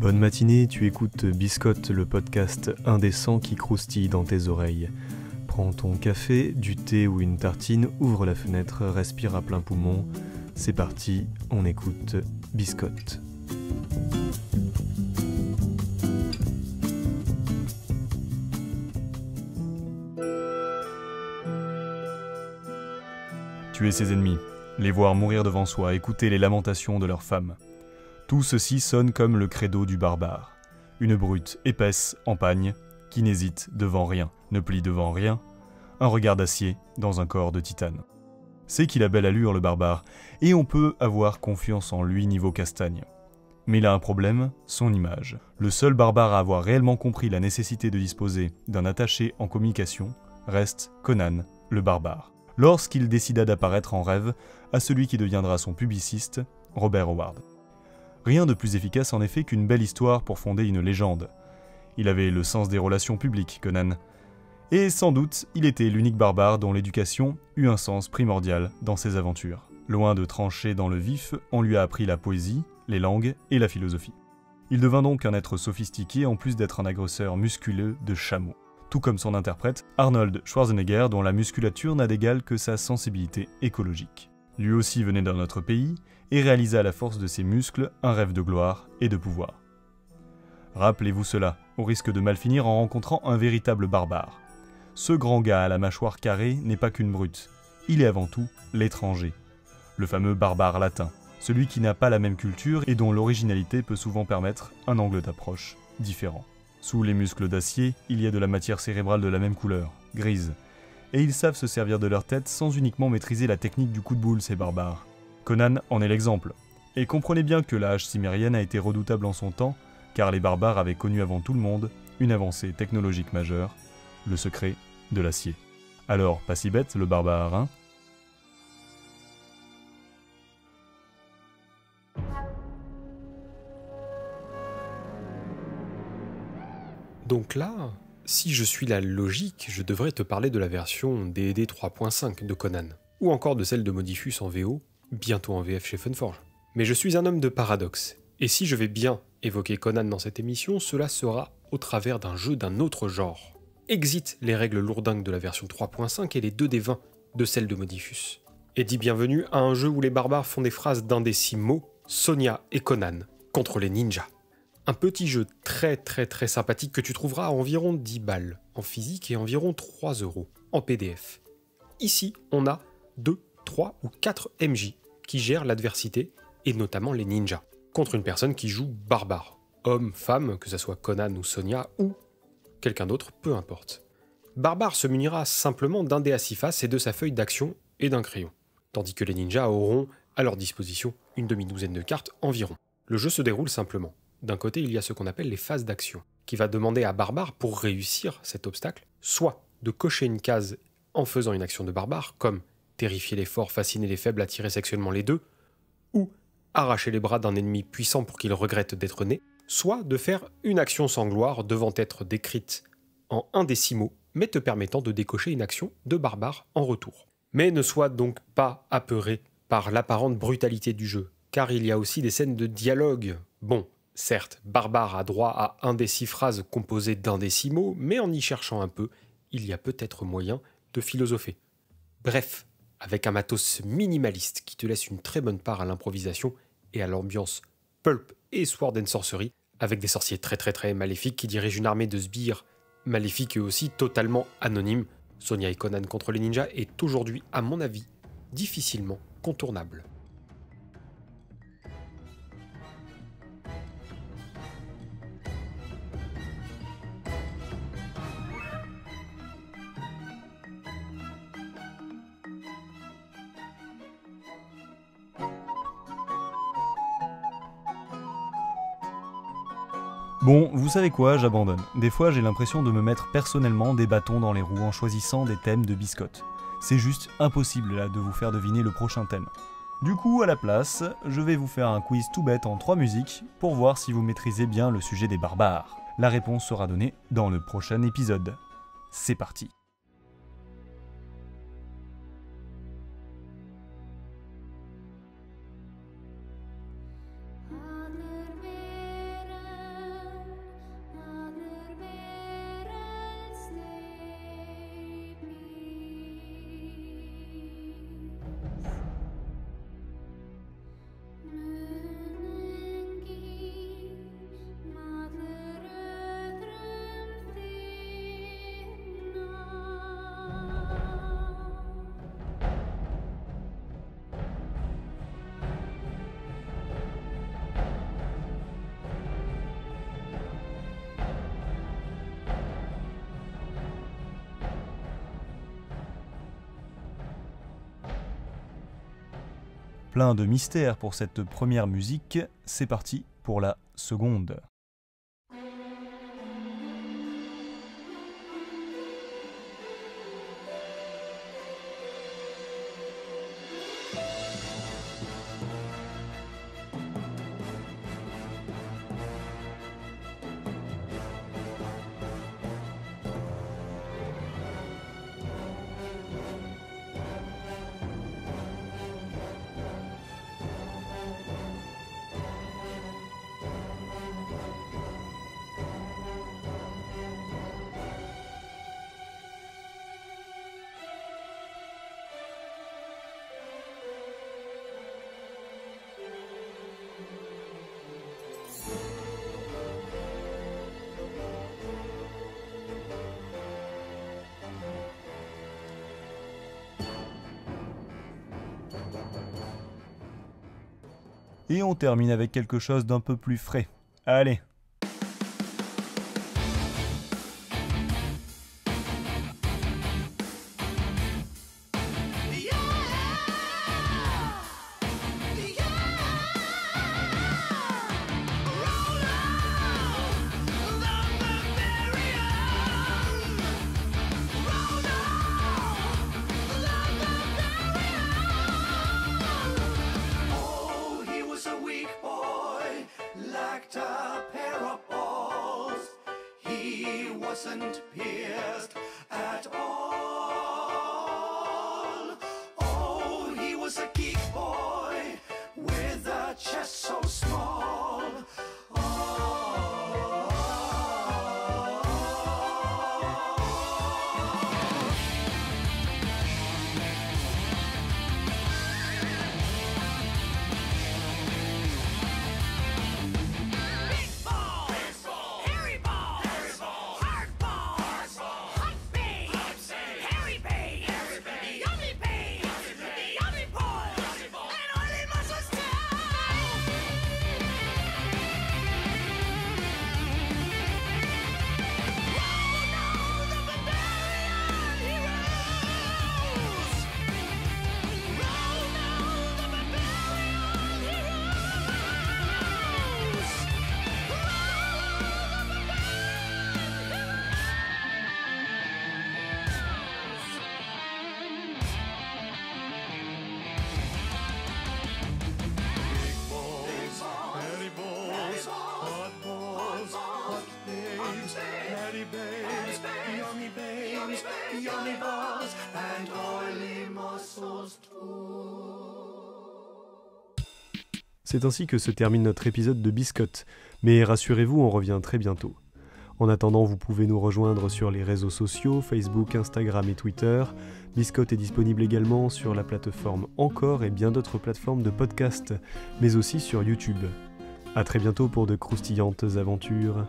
Bonne matinée, tu écoutes Biscotte, le podcast indécent qui croustille dans tes oreilles. Prends ton café, du thé ou une tartine, ouvre la fenêtre, respire à plein poumon. C'est parti, on écoute Biscotte. Tuer ses ennemis, les voir mourir devant soi, écouter les lamentations de leurs femmes. Tout ceci sonne comme le credo du barbare. Une brute épaisse, en pagne, qui n'hésite devant rien, ne plie devant rien, un regard d'acier dans un corps de titane. C'est qu'il a belle allure le barbare, et on peut avoir confiance en lui niveau castagne. Mais il a un problème, son image. Le seul barbare à avoir réellement compris la nécessité de disposer d'un attaché en communication reste Conan, le barbare. Lorsqu'il décida d'apparaître en rêve à celui qui deviendra son publiciste, Robert Howard. Rien de plus efficace en effet qu'une belle histoire pour fonder une légende. Il avait le sens des relations publiques, Conan. Et sans doute, il était l'unique barbare dont l'éducation eut un sens primordial dans ses aventures. Loin de trancher dans le vif, on lui a appris la poésie, les langues et la philosophie. Il devint donc un être sophistiqué en plus d'être un agresseur musculeux de chameau. Tout comme son interprète, Arnold Schwarzenegger, dont la musculature n'a d'égal que sa sensibilité écologique. Lui aussi venait d'un autre pays et réalisa à la force de ses muscles un rêve de gloire et de pouvoir. Rappelez-vous cela, au risque de mal finir en rencontrant un véritable barbare. Ce grand gars à la mâchoire carrée n'est pas qu'une brute, il est avant tout l'étranger. Le fameux barbare latin, celui qui n'a pas la même culture et dont l'originalité peut souvent permettre un angle d'approche différent. Sous les muscles d'acier, il y a de la matière cérébrale de la même couleur, grise. Et ils savent se servir de leur tête sans uniquement maîtriser la technique du coup de boule, ces barbares. Conan en est l'exemple. Et comprenez bien que la hache cimérienne a été redoutable en son temps, car les barbares avaient connu avant tout le monde une avancée technologique majeure, le secret de l'acier. Alors, pas si bête le barbare, hein ? Donc là, si je suis la logique, je devrais te parler de la version D&D 3.5 de Conan, ou encore de celle de Modifus en VO, bientôt en VF chez Funforge. Mais je suis un homme de paradoxe, et si je vais bien évoquer Conan dans cette émission, cela sera au travers d'un jeu d'un autre genre. Exit les règles lourdingues de la version 3.5 et les 2d20 de celle de Modifus. Et dis bienvenue à un jeu où les barbares font des phrases d'un des 6 mots, Sonia et Conan, contre les ninjas. Un petit jeu très sympathique que tu trouveras à environ 10 balles en physique et environ 3 € en PDF. Ici, on a 2, 3 ou 4 MJ qui gèrent l'adversité et notamment les ninjas, contre une personne qui joue barbare, homme, femme, que ce soit Conan ou Sonia ou quelqu'un d'autre, peu importe. Barbare se munira simplement d'un dé à 6 faces et de sa feuille d'action et d'un crayon, tandis que les ninjas auront à leur disposition une demi-douzaine de cartes environ. Le jeu se déroule simplement. D'un côté, il y a ce qu'on appelle les phases d'action, qui va demander à Barbare, pour réussir cet obstacle, soit de cocher une case en faisant une action de barbare, comme terrifier les forts, fasciner les faibles, attirer sexuellement les deux, ou arracher les bras d'un ennemi puissant pour qu'il regrette d'être né, soit de faire une action sans gloire devant être décrite en un des 6 mots, mais te permettant de décocher une action de barbare en retour. Mais ne sois donc pas apeuré par l'apparente brutalité du jeu, car il y a aussi des scènes de dialogue. Bon, certes, Barbare a droit à un des 6 phrases composées d'un des 6 mots, mais en y cherchant un peu, il y a peut-être moyen de philosopher. Bref, avec un matos minimaliste qui te laisse une très bonne part à l'improvisation et à l'ambiance pulp et sword and sorcery, avec des sorciers très maléfiques qui dirigent une armée de sbires maléfiques et aussi totalement anonymes, Sonia et Conan contre les ninjas est aujourd'hui, à mon avis, difficilement contournable. Bon, vous savez quoi, j'abandonne. Des fois, j'ai l'impression de me mettre personnellement des bâtons dans les roues en choisissant des thèmes de biscotte. C'est juste impossible là de vous faire deviner le prochain thème. Du coup, à la place, je vais vous faire un quiz tout bête en 3 musiques pour voir si vous maîtrisez bien le sujet des barbares. La réponse sera donnée dans le prochain épisode. C'est parti. Plein de mystères pour cette première musique, c'est parti pour la seconde. Et on termine avec quelque chose d'un peu plus frais. Allez! Wasn't pierced at all. Oh, he was a geek boy with a chest so small. Yummy balls and oily muscles too. C'est ainsi que se termine notre épisode de Biscotte, mais rassurez-vous, on revient très bientôt. En attendant, vous pouvez nous rejoindre sur les réseaux sociaux, Facebook, Instagram et Twitter. Biscotte est disponible également sur la plateforme Encore et bien d'autres plateformes de podcast, mais aussi sur YouTube. À très bientôt pour de croustillantes aventures.